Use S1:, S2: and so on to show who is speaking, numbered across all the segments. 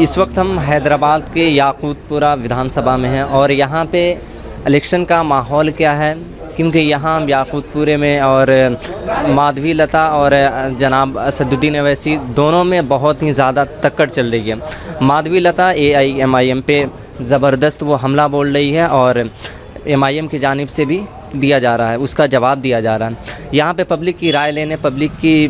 S1: इस वक्त हम हैदराबाद के याकूतपुरा विधानसभा में हैं और यहाँ पे इलेक्शन का माहौल क्या है, क्योंकि यहाँ याकूतपुरे में और माधवी लता और जनाब असदुद्दीन अवैसी दोनों में बहुत ही ज़्यादा टक्कर चल रही है। माधवी लता AIMIM पे ज़बरदस्त वो हमला बोल रही है और MIM की जानिब से भी दिया जा रहा है, उसका जवाब दिया जा रहा है। यहाँ पे पब्लिक की राय लेने, पब्लिक की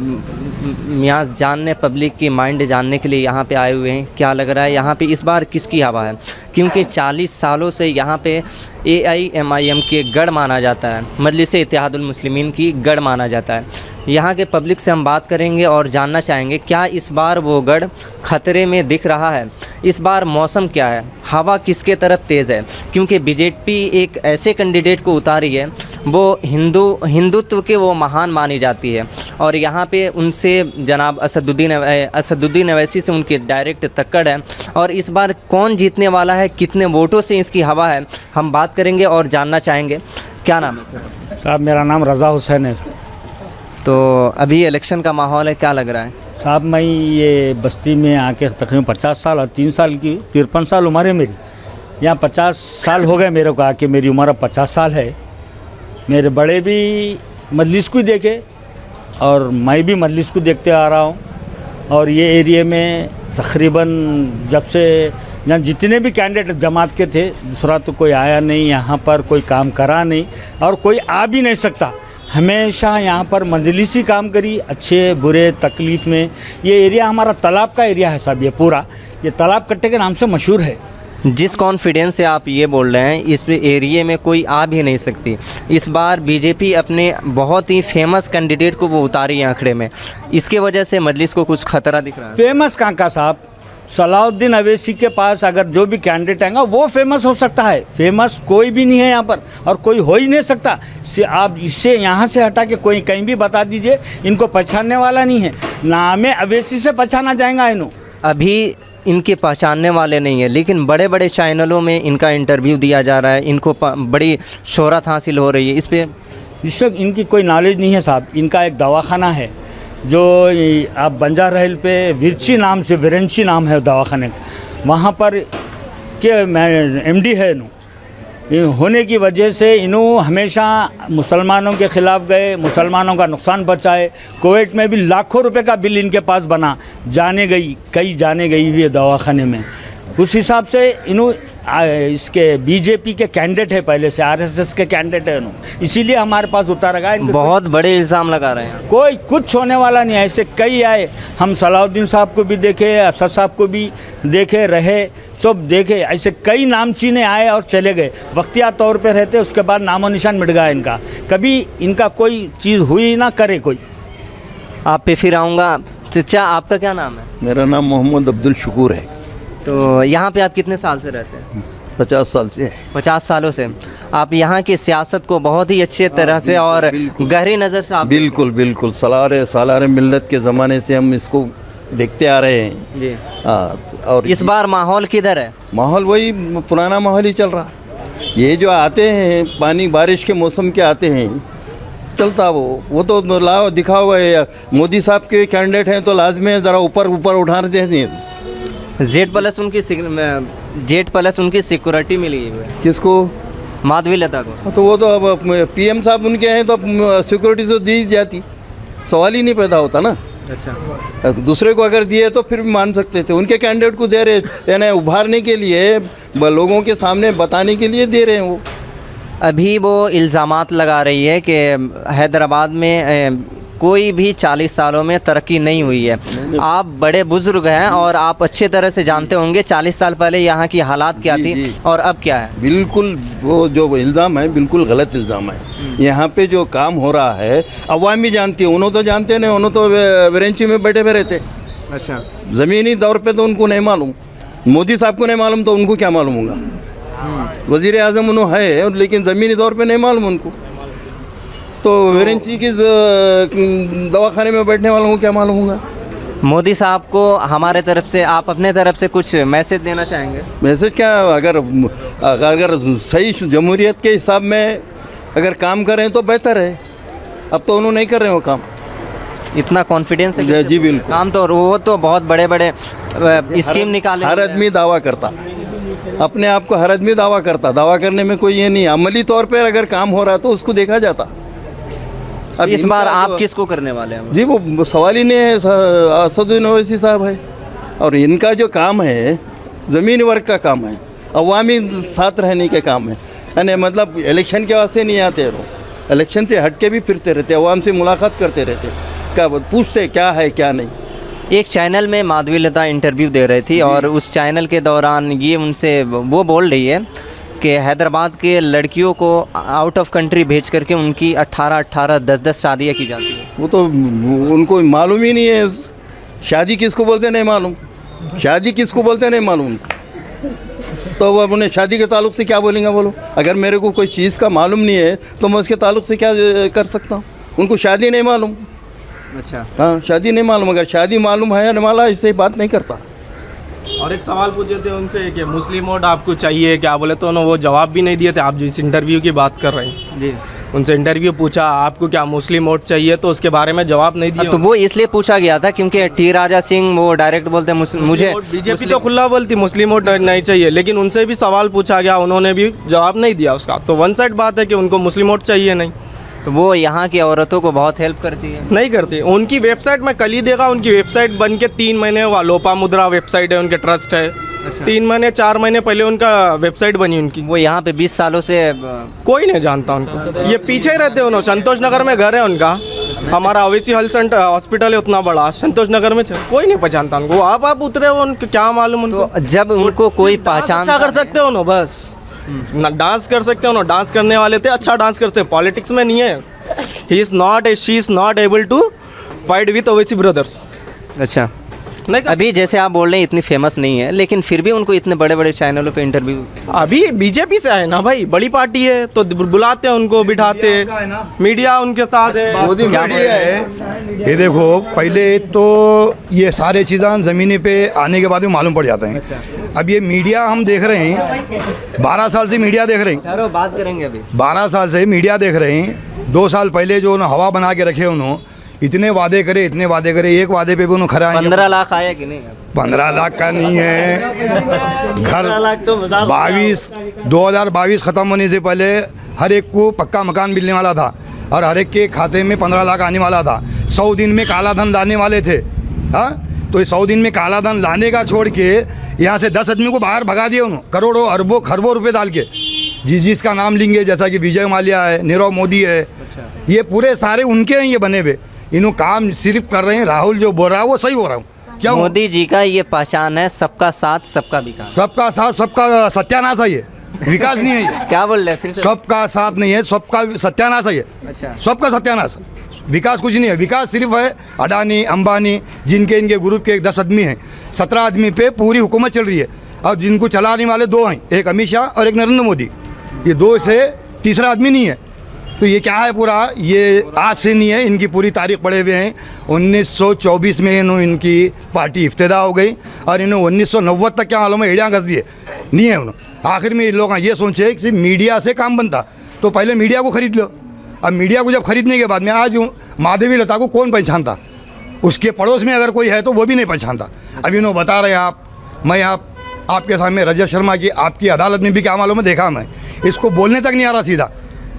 S1: मियाज जानने, पब्लिक की माइंड जानने के लिए यहाँ पे आए हुए हैं। क्या लग रहा है यहाँ पे इस बार किसकी हवा है, क्योंकि 40 सालों से यहाँ पे AIMIM के गढ़ माना जाता है, मजलिस इत्तेहादुल मुस्लिमीन की गढ़ माना जाता है। यहाँ के पब्लिक से हम बात करेंगे और जानना चाहेंगे क्या इस बार वो गढ़ ख़तरे में दिख रहा है, इस बार मौसम क्या है, हवा किसके तरफ तेज़ है, क्योंकि बीजेपी एक ऐसे कैंडिडेट को उतारी है वो हिंदुत्व के वो महान मानी जाती है और यहाँ पे उनसे जनाब असदुद्दीन अवैसी से उनकी डायरेक्ट टक्कर है। और इस बार कौन जीतने वाला है, कितने वोटों से इसकी हवा है, हम बात करेंगे और जानना चाहेंगे। क्या नाम है सर?
S2: साहब मेरा नाम रज़ा हुसैन है।
S1: तो अभी इलेक्शन का माहौल है, क्या लग रहा है?
S2: साहब मैं ये बस्ती में आके तकरीबन 50 साल और 3 साल की 53 साल उम्र है मेरी। यहाँ 50 साल हो गए मेरे को आके, मेरी उम्र अब 50 साल है। मेरे बड़े भी मजलिस को देखे और मैं भी मजलिस को देखते आ रहा हूँ। और ये एरिया में तकरीबन जब से यहाँ जितने भी कैंडिडेट जमात के थे, दूसरा तो कोई आया नहीं, यहाँ पर कोई काम करा नहीं और कोई आ भी नहीं सकता। हमेशा यहाँ पर मजलिसी काम करी, अच्छे बुरे तकलीफ़ में। ये एरिया हमारा तालाब का एरिया है साहब, ये पूरा ये तालाब कट्टे के नाम से मशहूर है।
S1: जिस कॉन्फिडेंस से आप ये बोल रहे हैं, इस एरिए में कोई आ भी नहीं सकती। इस बार बीजेपी अपने बहुत ही फेमस कैंडिडेट को वो उतारी है आंकड़े में, इसके वजह से मजलिस को कुछ खतरा दिख रहा है।
S2: फेमस कहाँ का साहब, सलाउद्दीन अवैसी के पास अगर जो भी कैंडिडेट आएगा वो फेमस हो सकता है। फेमस कोई भी नहीं है यहाँ पर और कोई हो ही नहीं सकता। आप इससे यहाँ से हटा के कोई कहीं भी बता दीजिए, इनको पहचानने वाला नहीं है। नाम अवैसी से पहचाना जाएगा इन्हों।
S1: अभी इनके पहचानने वाले नहीं है, लेकिन बड़े बड़े चैनलों में इनका इंटरव्यू दिया जा रहा है, इनको बड़ी शोहरत हासिल हो रही है। इस पर
S2: इनकी कोई नॉलेज नहीं है साहब। इनका एक दवाखाना है जो आप बंजार रहल पे विरेंची नाम है दवाखाने का, वहाँ पर के MD है होने की वजह से इन्हों हमेशा मुसलमानों के ख़िलाफ़ गए, मुसलमानों का नुकसान बचाए। कुवैत में भी लाखों रुपए का बिल इनके पास बना, कई जाने गई हुई है दवाखाने में। उस हिसाब से इन्हों इसके बीजेपी के कैंडिडेट है, पहले से RSS के कैंडिडेट है इन्हों, इसीलिए हमारे पास उतारा गया।
S1: बहुत बड़े इल्ज़ाम लगा रहे हैं।
S2: कोई कुछ होने वाला नहीं है, ऐसे कई आए। हम सलाउद्दीन साहब को भी देखे, असद साहब को भी देखे, रहे सब देखे। ऐसे कई नामचीने आए और चले गए, वक्तिया तौर पे रहते, उसके बाद नामो निशान मिट गया इनका। कभी इनका कोई चीज़ हुई ना करे कोई।
S1: आप पे फिर आऊँगा। चचा, आपका क्या नाम है?
S3: मेरा नाम मोहम्मद अब्दुल शुकूर है।
S1: तो यहाँ पे आप कितने साल से रहते हैं?
S3: 50 साल से।
S1: 50 सालों से आप यहाँ की सियासत को बहुत ही अच्छे तरह से और गहरी नज़र से आप
S3: बिल्कुल सालारे मिल्लत के ज़माने से हम इसको देखते आ रहे हैं
S1: जी।
S3: और
S1: इस बार माहौल किधर है?
S3: माहौल वही पुराना माहौल ही चल रहा। ये जो आते हैं पानी बारिश के मौसम के आते हैं, चलता वो तो लाओ दिखा हुआ है। मोदी साहब के कैंडिडेट हैं तो लाजमी है ज़रा ऊपर उठा देते हैं।
S1: जेड प्लस उनकी सिक्योरिटी मिली है।
S3: किसको?
S1: माधवी लता को।
S3: तो वो तो अब PM साहब उनके हैं तो सिक्योरिटी तो दी जाती, सवाल ही नहीं पैदा होता ना।
S1: अच्छा,
S3: दूसरे को अगर दिए तो फिर भी मान सकते थे। उनके कैंडिडेट को दे रहे, यानी उभारने के लिए, लोगों के सामने बताने के लिए दे रहे हैं। वो
S1: अभी वो इल्ज़ामात लगा रही है कि हैदराबाद में कोई भी 40 सालों में तरक्की नहीं हुई है। आप बड़े बुजुर्ग हैं और आप अच्छे तरह से जानते होंगे 40 साल पहले यहाँ की हालात क्या थी और अब क्या है।
S3: बिल्कुल, वो जो इल्ज़ाम है बिल्कुल गलत इल्ज़ाम है। यहाँ पे जो काम हो रहा है अवाम भी जानती है, उन्होंने तो जानते नहीं, उन्होंने तो विरेंची में बैठे हुए रहते।
S1: अच्छा,
S3: ज़मीनी तौर पे तो उनको नहीं मालूम, मोदी साहब को नहीं मालूम तो उनको क्या मालूम होगा? वज़ीर आज़म उन्होंने है, लेकिन ज़मीनी तौर पे नहीं मालूम उनको। तो विरेंची की दवाखाने में बैठने वालों को क्या मालूम होगा?
S1: मोदी साहब को हमारे तरफ से, आप अपने तरफ से कुछ मैसेज देना चाहेंगे?
S3: मैसेज क्या, अगर सही जमहूरियत के हिसाब में अगर काम करें तो बेहतर है। अब तो उन्होंने नहीं कर रहे हो काम।
S1: इतना कॉन्फिडेंस है
S3: जी, जी, बिल्कुल।
S1: काम तो, और वो तो बहुत बड़े बड़े स्कीम निकाले
S3: हर आदमी दावा करता, अपने आप को हर आदमी दावा करता, दावा करने में कोई ये नहीं, अमली तौर पर अगर काम हो रहा है तो उसको देखा जाता।
S1: अब इस
S3: इनका
S1: बार आप
S3: जो-
S1: किसको करने वाले हैं?
S3: जी वो सवाल ही नहीं है, असदुद्दीन ओवैसी साहब है, और इनका जो काम है ज़मीनी वर्ग का काम है, अवामी साथ रहने के काम है, यानी मतलब इलेक्शन के वास्ते नहीं आते लोग, इलेक्शन से हट के भी फिरते रहते, अवाम से मुलाकात करते रहते, क्या पूछते क्या है क्या नहीं।
S1: एक चैनल में माधवी लता इंटरव्यू दे रही थी और उस चैनल के दौरान ये उनसे वो बोल रही है कि हैदराबाद के लड़कियों को आउट ऑफ कंट्री भेज करके उनकी 18-18, 10-10 शादियाँ की जाती है।
S3: वो तो उनको मालूम ही नहीं है शादी किसको बोलते नहीं मालूम, शादी किसको बोलते नहीं मालूम, तो वो उन्हें शादी के ताल्लुक से क्या बोलेंगे बोलो। अगर मेरे को कोई चीज़ का मालूम नहीं है तो मैं उसके ताल्लुक से क्या कर सकता हूँ, उनको शादी नहीं मालूम।
S1: अच्छा,
S3: हाँ शादी नहीं मालूम, अगर शादी मालूम है वाला इससे बात नहीं करता।
S4: और एक सवाल पूछे थे उनसे कि मुस्लिम वोट आपको चाहिए क्या बोले, तो उन्होंने वो जवाब भी नहीं दिए थे। आप जिस इंटरव्यू की बात कर रहे हैं,
S1: जी,
S4: उनसे इंटरव्यू पूछा आपको क्या मुस्लिम वोट चाहिए, तो उसके बारे में जवाब नहीं दिया।
S1: तो वो इसलिए पूछा गया था क्योंकि टी राजा सिंह वो डायरेक्ट बोलते हैं मुझे
S4: बीजेपी तो खुला बोलती मुस्लिम वोट नहीं चाहिए, लेकिन उनसे भी सवाल पूछा गया, उन्होंने भी जवाब नहीं दिया उसका। तो वन साइड बात है कि उनको मुस्लिम वोट चाहिए नहीं,
S1: तो वो यहाँ की औरतों को बहुत हेल्प करती है।
S4: नहीं करती। उनकी वेबसाइट में कल ही देखा, उनकी वेबसाइट बन के 3 महीने हुआ, लोपामुद्रा वेबसाइट है, उनके ट्रस्ट है। 3 महीने 4 महीने पहले उनका वेबसाइट बनी उनकी।
S1: वो यहाँ पे 20 सालों से
S4: कोई नहीं जानता उनको, ये पीछे ही रहते हैं। उन्होंने संतोष नगर में घर है उनका, हमारा ओवैसी हेल्थ सेंटर हॉस्पिटल है उतना बड़ा, संतोष नगर में कोई नहीं पहचानता उनको। आप उतरे हो, उनको क्या मालूम उनको।
S1: तो जब उनको कोई पहचान
S4: अच्छा कर सकते हो ना, बस ना डांस कर सकते हो ना, डांस करने वाले थे, अच्छा डांस करते, पॉलिटिक्स में नहीं है। He is not she is not able to fight with Owaisi brothers.
S1: अच्छा,
S4: नहीं कर-
S1: अभी जैसे आप बोल रहे हैं इतनी फेमस नहीं है, लेकिन फिर भी उनको इतने बड़े बड़े चैनलों पे इंटरव्यू।
S4: अभी बीजेपी से है ना भाई, बड़ी पार्टी है तो बुलाते हैं उनको, बिठाते, मीडिया उनके साथ है।
S3: मोदी
S1: क्या
S3: मीडिया है।
S5: ये देखो, पहले तो ये सारे चीज़ें ज़मीनी पे आने के बाद में मालूम पड़ जाते हैं। अब ये मीडिया हम देख रहे हैं, 12 साल से मीडिया देख रहे हैं,
S1: यारो बात करेंगे अभी।
S5: 12 साल से मीडिया देख रहे हैं। 2 साल पहले जो उन्होंने हवा बना के रखे, उन्होंने इतने वादे करे, इतने वादे करे, एक वादे पे भी उन्होंने खरा
S1: 15 लाख आया कि नहीं?
S5: 15 लाख का नहीं है। घर 2022 ख़त्म होने से पहले हर एक को पक्का मकान मिलने वाला था और हर एक के खाते में 15 लाख आने वाला था। 100 दिन में काला धन लाने वाले थे। हाँ, तो ये 100 दिन में काला धन लाने का छोड़ के यहाँ से 10 आदमी को बाहर भगा दिया उन्होंने, करोड़ों अरबों खरबों रुपए डाल के। जिसका नाम लेंगे, जैसा कि विजय माल्या है, नीरव मोदी है, ये पूरे सारे उनके हैं ये बने हुए। इन्हों काम सिर्फ कर रहे हैं। राहुल जो बोल रहा है वो सही हो रहा हूँ क्या?
S1: मोदी जी का ये पहचान है, सबका साथ सबका विकास।
S5: सबका साथ सबका सत्यानाश है, ये विकास नहीं है ये।
S1: क्या बोल रहे हैं फिर से?
S5: सबका साथ नहीं है, सबका सत्यानाश है ये।
S1: अच्छा,
S5: सबका सत्यानाश, विकास कुछ नहीं है। विकास सिर्फ है अडानी अंबानी, जिनके इनके ग्रुप के 10 आदमी हैं, 17 आदमी पे पूरी हुकूमत चल रही है। और जिनको चलाने वाले 2 हैं, एक अमित शाह और एक नरेंद्र मोदी। ये 2 से तीसरा आदमी नहीं है। तो ये क्या है पूरा, ये आज से नहीं है, इनकी पूरी तारीख पड़े हुए हैं। 1924 में इनकी पार्टी इफ्तिदा हो गई और इन्होंने 1990 तक क्या मालूम है एड़ियाँ घस दिए नहीं है उन्होंने। आखिर में इन लोग ये सोचे कि मीडिया से काम बनता, तो पहले मीडिया को खरीद लो। अब मीडिया को जब खरीदने के बाद में आज माधवी लता को कौन पहचानता? उसके पड़ोस में अगर कोई है तो वो भी नहीं पहचानता। अभी इन्होंने बता रहे हैं मैं आपके सामने रजत शर्मा की आपकी अदालत में भी क्या मालूम है देखा मैं, इसको बोलने तक नहीं आ रहा सीधा।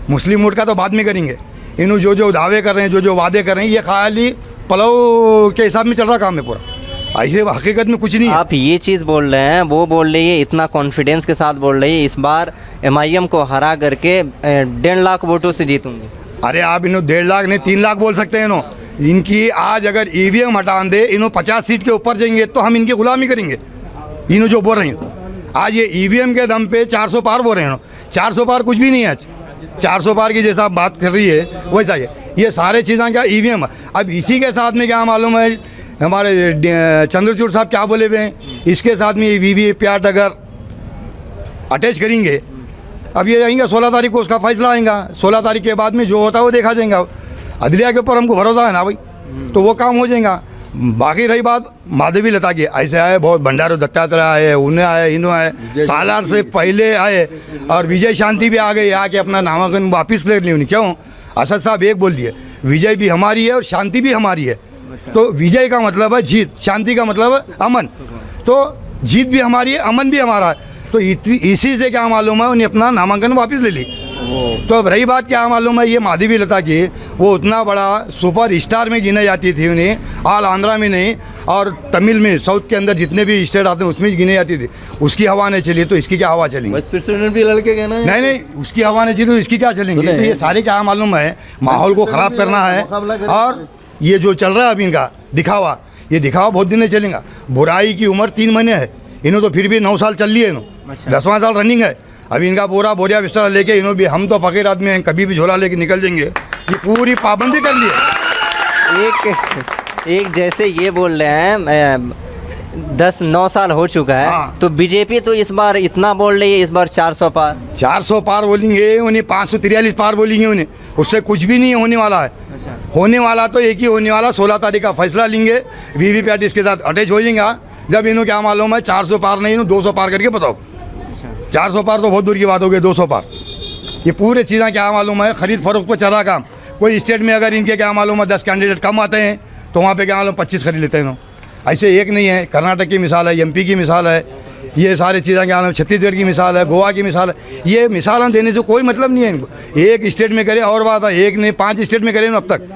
S5: मुस्लिम वोट का तो बाद में करेंगे। इन्होंने जो दावे कर रहे हैं, जो वादे कर रहे हैं, ये खाली पलव के हिसाब में चल रहा काम है पूरा। ऐसे हकीकत में कुछ नहीं है।
S1: आप ये चीज़ बोल रहे हैं, वो बोल रही है, इतना कॉन्फिडेंस के साथ बोल रही है इस बार MIM को हरा करके 1.5 लाख वोटों से जीतूंगी।
S5: अरे आप इन्हों 1.5 लाख नहीं 3 लाख बोल सकते हैं। इनकी आज अगर EVM हटा दे, इन्हों 50 सीट के ऊपर जाएंगे तो हम इनकी गुलामी करेंगे। इन्हों जो बोल रहे हैं आज ये EVM के दम पे 400 पार बोल रहे हैं। 400 पार कुछ भी नहीं है आज। 400 पार की जैसा बात कर रही है वैसा ये सारे चीज़ें क्या EVM। अब इसी के साथ में क्या मालूम है, हमारे चंद्रचूड़ साहब क्या बोले हुए हैं, इसके साथ में VVPAT अगर अटैच करेंगे, अब ये आएंगे 16 तारीख को उसका फैसला आएगा। 16 तारीख के बाद में जो होता है वो देखा जाएगा। अदलिया के ऊपर हमको भरोसा है ना भाई, तो वो काम हो जाएगा। बाकी रही बात माधवी लता की, ऐसे आए बहुत, भंडारू दत्तात्रेय आए, उन्हें आए, इन्हों आए, सालार से पहले आए और विजय शांति भी आ गई, आके अपना नामांकन वापस ले ली। क्यों? असद साहब एक बोल दिए, विजय भी हमारी है और शांति भी हमारी है। तो विजय का मतलब है जीत, शांति का मतलब है अमन। तो जीत भी हमारी है, अमन भी हमारा है। तो इसी से क्या मालूम है उन्हें अपना नामांकन वापस ले ली। तो अब रही बात क्या मालूम है, ये माधवी लता की, वो उतना बड़ा सुपर स्टार में गिने जाती थी उन्हें, ऑल आंध्रा में नहीं और तमिल में, साउथ के अंदर जितने भी स्टेट आते हैं उसमें गिने जाती थी। उसकी हवा नहीं चली तो इसकी क्या हवा चलेंगी?
S3: वाइस प्रेसिडेंट भी लड़के कहना है
S5: नहीं, उसकी हवा नहीं चली तो इसकी क्या चलेंगी? तो ये सारे क्या मालूम है, माहौल को ख़राब करना है। और ये जो चल रहा है अभी इनका दिखावा, ये दिखावा बहुत दिन नहीं चलेगा। बुराई की उम्र 3 महीने है, इन्हों तो फिर भी 9 साल चल लिए, इन्हों 10वां साल रनिंग है। अभी इनका पूरा बोरिया बिस्तर लेके इन्हों भी, हम तो फ़कीर आदमी हैं, कभी भी झोला लेके निकल देंगे। ये पूरी पाबंदी कर ली है।
S1: एक जैसे ये बोल रहे हैं 10-9 साल हो चुका है।
S5: हाँ।
S1: तो बीजेपी तो इस बार इतना बोल रही है, इस बार 400 पार।
S5: 400 पार बोलेंगे उन्हें, 543 पार बोलेंगे उन्हें, उससे कुछ भी नहीं होने वाला है। होने वाला तो एक ही होने वाला, 16 तारीख का फैसला लेंगे, वीवीपैट इसके साथ अटैच हो जाएगा। जब इन्हों क्या मालूम है 400 पार नहीं, इन्हों 200 पार करके बताओ। 400 पार तो बहुत दूर की बात हो गई, 200 पार। ये पूरे चीज़ें क्या मालूम है, ख़रीद फरोख्त पर चल रहा काम। कोई स्टेट में अगर इनके क्या मालूम है 10 कैंडिडेट कम आते हैं तो वहाँ पे क्या मालूम 25 खरीद लेते हैं इन्हों। ऐसे एक नहीं है, कर्नाटक की मिसाल है, एमपी की मिसाल है, ये सारी चीज़ें क्या मालूम, छत्तीसगढ़ की मिसाल है, गोवा की मिसाल है। ये मिसाल देने से कोई मतलब नहीं है इनको। एक स्टेट में करे और बात है, एक नहीं 5 स्टेट में करे अब तक।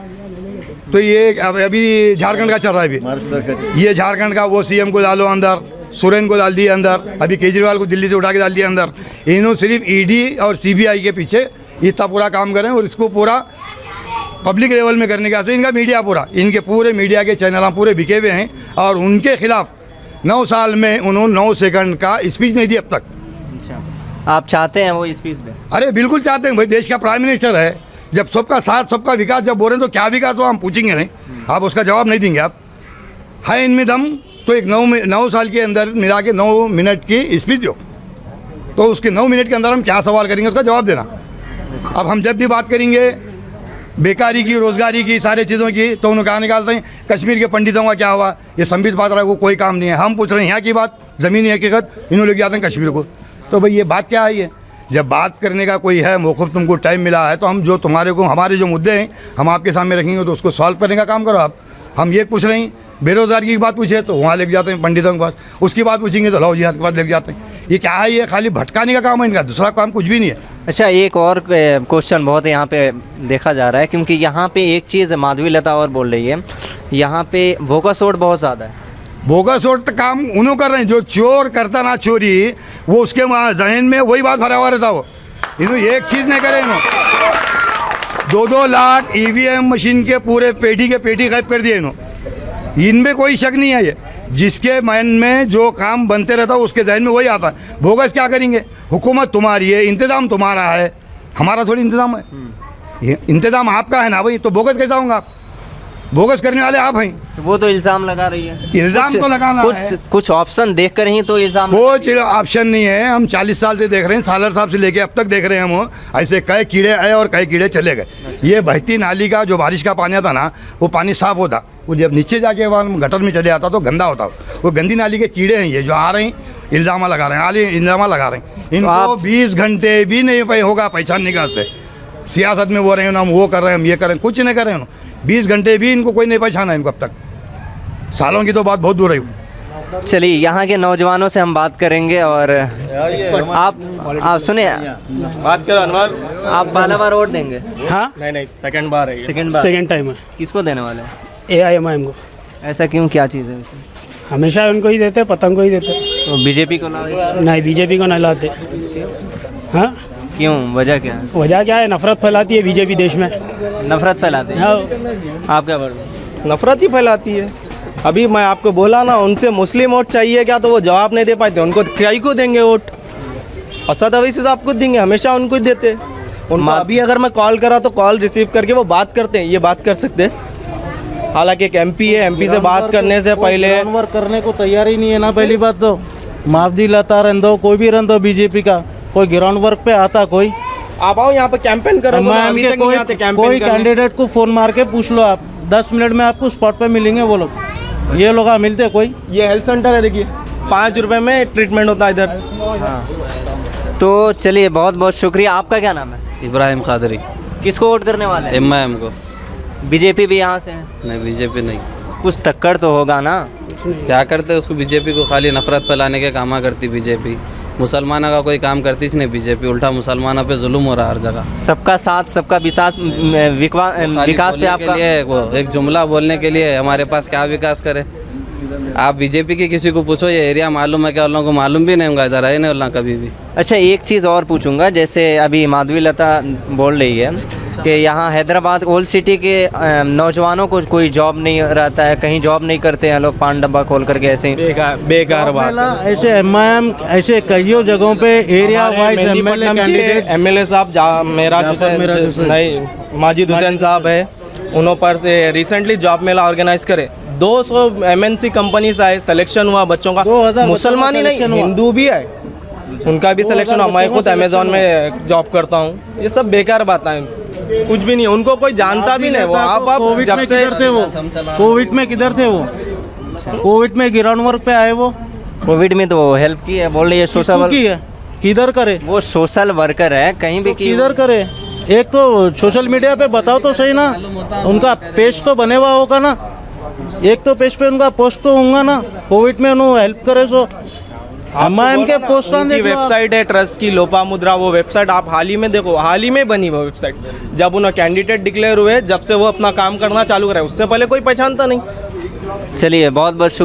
S5: तो ये अभी झारखंड का चल रहा है, अभी ये झारखंड का, वो सीएम को डालो अंदर, सोरेन को डाल दिया अंदर, अभी केजरीवाल को दिल्ली से उठा के डाल दिया अंदर। इन्हों सिर्फ ईडी और सीबीआई के पीछे इतना पूरा काम करें और इसको पूरा पब्लिक लेवल में करने का। इनका मीडिया पूरा, इनके पूरे मीडिया के चैनल पूरे बिके हुए हैं और उनके खिलाफ 9 साल में उन्होंने 9 सेकंड का स्पीच नहीं दी अब तक।
S1: अच्छा, आप चाहते हैं वो स्पीच दें?
S5: अरे बिल्कुल चाहते हैं भाई, देश का प्राइम मिनिस्टर है। जब सबका साथ सबका विकास जब बोल रहे हैं तो क्या विकास हो हम पूछेंगे नहीं, आप उसका जवाब नहीं देंगे। आप है इनमें दम तो एक 9 साल के अंदर मिला के 9 मिनट की स्पीच दो, तो उसके 9 मिनट के अंदर हम क्या सवाल करेंगे उसका जवाब देना। अब हम जब भी बात करेंगे बेकारी की, रोज़गारी की, सारे चीज़ों की, तो उन्होंने कहा निकालते हैं कश्मीर के पंडितों का क्या हुआ, ये संबित बात रहा, को कोई काम नहीं है। हम पूछ रहे हैं यहाँ की बात, ज़मीनी हकीकत, इन्होंने लेके जाते हैं कश्मीर को। तो भाई ये बात क्या है? ये जब बात करने का कोई है, मौक़िफ़ तुमको टाइम मिला है तो हम जो तुम्हारे को, हमारे जो मुद्दे हैं हम आपके सामने रखेंगे तो उसको सॉल्व करने का काम करो आप। हम ये पूछ रहे हैं बेरोज़गारी की बात पूछे तो वहाँ लेके जाते हैं पंडितों के पास, उसकी बात पूछेंगे तो लव जिहाद के पास लेके जाते हैं। ये क्या है? ये खाली भटकाने का काम है इनका, दूसरा काम कुछ भी नहीं है।
S1: अच्छा, एक और क्वेश्चन बहुत यहाँ पे देखा जा रहा है, क्योंकि यहाँ पे एक चीज़ माधवी लता और बोल रही है, यहाँ पे बोगस वोट बहुत ज़्यादा है।
S5: बोगस वोट तो काम उन्हों कर रहे हैं, जो चोर करता ना चोरी, वो उसके जहन में वही बात भरा हुआ रहता। वो इन्हों एक चीज़ नहीं करे, इन्हों 2-2 लाख EVM मशीन के पूरे पेटी के पेटी गायब कर दिए इन्हों। इनमें कोई शक नहीं है, ये जिसके मन में जो काम बनते रहता है उसके जहन में वही आता है। बोगस क्या करेंगे? हुकूमत तुम्हारी है, इंतज़ाम तुम्हारा है, हमारा थोड़ी इंतज़ाम है। ये इंतज़ाम आपका है ना भाई, तो बोगस कैसा होगा? आप बोगस करने वाले आप हैं।
S1: वो तो इल्ज़ाम लगा रही है।
S5: इल्ज़ाम तो लगाना है,
S1: कुछ ऑप्शन देख कर ही तो इल्ज़ाम।
S5: कुछ ऑप्शन नहीं है। हम 40 साल से देख रहे हैं, सालर साहब से लेके अब तक देख रहे हैं हम, ऐसे कई कीड़े आए और कई कीड़े चले गए। ये बहती नाली का जो बारिश का पानी था ना, वो पानी साफ़ होता, वो जब नीचे जाके वहाँ गटर में चले आता तो गंदा होता। वो गंदी नाली के कीड़े हैं ये जो आ रहे हैं, इल्ज़ाम लगा रहे हैं, आले इल्ज़ाम लगा रहे हैं। इनको 20 घंटे भी नहीं होगा पहचानने का से। सियासत में वो रहे हैं, हम वो कर रहे हैं, हम ये कर रहे हैं, कुछ नहीं कर रहे हैं। 20 घंटे भी इनको कोई नहीं पहचाना इनको अब तक, सालों की तो बात बहुत दूर है।
S1: चलिए, यहाँ के नौजवानों से हम बात करेंगे। और आप सुने,
S4: बात करो अनवर।
S1: आप पहला बार वोट देंगे?
S6: हाँ,
S4: नहीं, सेकंड बार है।
S6: सेकंड टाइम है।
S1: किसको देने वाले हैं?
S6: AIMIM को।
S1: ऐसा क्यों, क्या चीज़ है?
S6: हमेशा उनको ही देते, पतंग को ही देते।
S1: तो बीजेपी को लाओ?
S6: नहीं, बीजेपी को नहीं लाते। हाँ,
S1: क्यों, वजह क्या है?
S6: वजह क्या है? नफरत फैलाती है बीजेपी देश में।
S1: नफरत फैलाते हैं?
S6: हाँ,
S1: आप क्या बोल रहे हैं?
S4: नफरत ही फैलाती है। अभी मैं आपको बोला ना, उनसे मुस्लिम वोट चाहिए क्या, तो वो जवाब नहीं दे पाते। उनको क्या ही को देंगे वोट? असद अवैसी साहब को देंगे, हमेशा उनको ही देते। उनको अभी अगर मैं कॉल करा तो कॉल रिसीव करके वो बात करते हैं, ये बात कर सकते हैं। हालांकि एक MP है, MP से बात करने से पहले
S7: वर्क करने को तैयार ही नहीं है ना। पहली बात तो माधवी लता रंदो, कोई भी रंदो बीजेपी का, कोई ग्राउंड वर्क पे आता कोई?
S4: आप आओ यहाँ पे कैंपेन करो। अभी तक नहीं आते कैंपेन
S7: कोई
S4: करने।
S7: कैंडिडेट को फ़ोन मार के पूछ लो आप, 10 मिनट में आपको स्पॉट पे मिलेंगे वो लोग। ये लोग मिलते कोई?
S4: ये हेल्थ सेंटर है, देखिए 5 रुपए में ट्रीटमेंट होता है इधर।
S1: तो चलिए, बहुत बहुत शुक्रिया। आपका क्या नाम है?
S8: इब्राहिम कादरी।
S1: किसको वोट करने वाले हैं?
S8: MIM को।
S1: बीजेपी भी यहाँ से है?
S8: नहीं बीजेपी नहीं।
S1: कुछ टक्कर तो होगा ना।
S8: क्या करते उसको बीजेपी को, खाली नफरत फैलाने के काम करती बीजेपी। मुसलमानों का कोई काम करती नहीं बीजेपी, उल्टा मुसलमानों पे जुल्म हो रहा हर जगह।
S1: सबका साथ सबका विकास विकास पे
S8: के
S1: आपका
S8: लिए वो एक जुमला बोलने के लिए हमारे पास क्या विकास करे। आप बीजेपी के किसी को पूछो ये एरिया मालूम है क्या, उन लोगों को मालूम भी नहीं होगा, इधर आए नहीं उल्ला कभी भी।
S1: अच्छा, एक चीज़ और पूछूंगा, जैसे अभी माधवी लता बोल रही है कि यहाँ हैदराबाद ओल्ड सिटी के नौजवानों को कोई जॉब नहीं रहता है, कहीं जॉब नहीं करते हैं लोग, पान डब्बा खोल करके ऐसे ही।
S4: बेकार बात
S7: पहला ऐसे एमआईएम ऐसे कईयों जगहों पे area wise MLA candidate
S4: MLA साहब मेराज हुसैन नहीं माजिद हुसैन साहब है, उन्हों पर से रिसेंटली जॉब मेला ऑर्गेनाइज करे। 200 एमएनसी कंपनीज आए, सिलेक्शन हुआ बच्चों का,
S7: 2000
S4: मुसलमान ही नहीं हिंदू भी आए, उनका भी सिलेक्शन हुआ। मैं खुद अमेजोन में जॉब करता हूँ। ये सब बेकार बात है, कुछ भी नहीं, उनको कोई जानता भी नहीं। वो आप
S7: कोविड
S4: जब
S7: में
S4: से
S7: किधर थे वो? कोविड में किधर थे वो? कोविड में ग्राउंड वर्क पे आए वो?
S1: कोविड में तो हेल्प की है, बोल रही है सोशल
S7: की है, किधर करे
S1: वो सोशल वर्कर है, कहीं भी की
S7: किधर करे? एक तो सोशल मीडिया पे बताओ तो सही ना, उनका पेज तो बने हुआ होगा ना, एक तो पेज पे उनका पोस्ट तो होगा ना। कोविड में उन्होंने हेल्प करे सो एमआईएम के पोस्ट
S4: उनकी वेबसाइट है ट्रस्ट की लोपामुद्रा, वो वेबसाइट आप हाल ही में देखो, हाल ही में बनी वो वेबसाइट। जब उन्हें कैंडिडेट डिक्लेयर हुए, जब से वो अपना काम करना चालू करे, उससे पहले कोई पहचानता नहीं।
S1: चलिए बहुत बहुत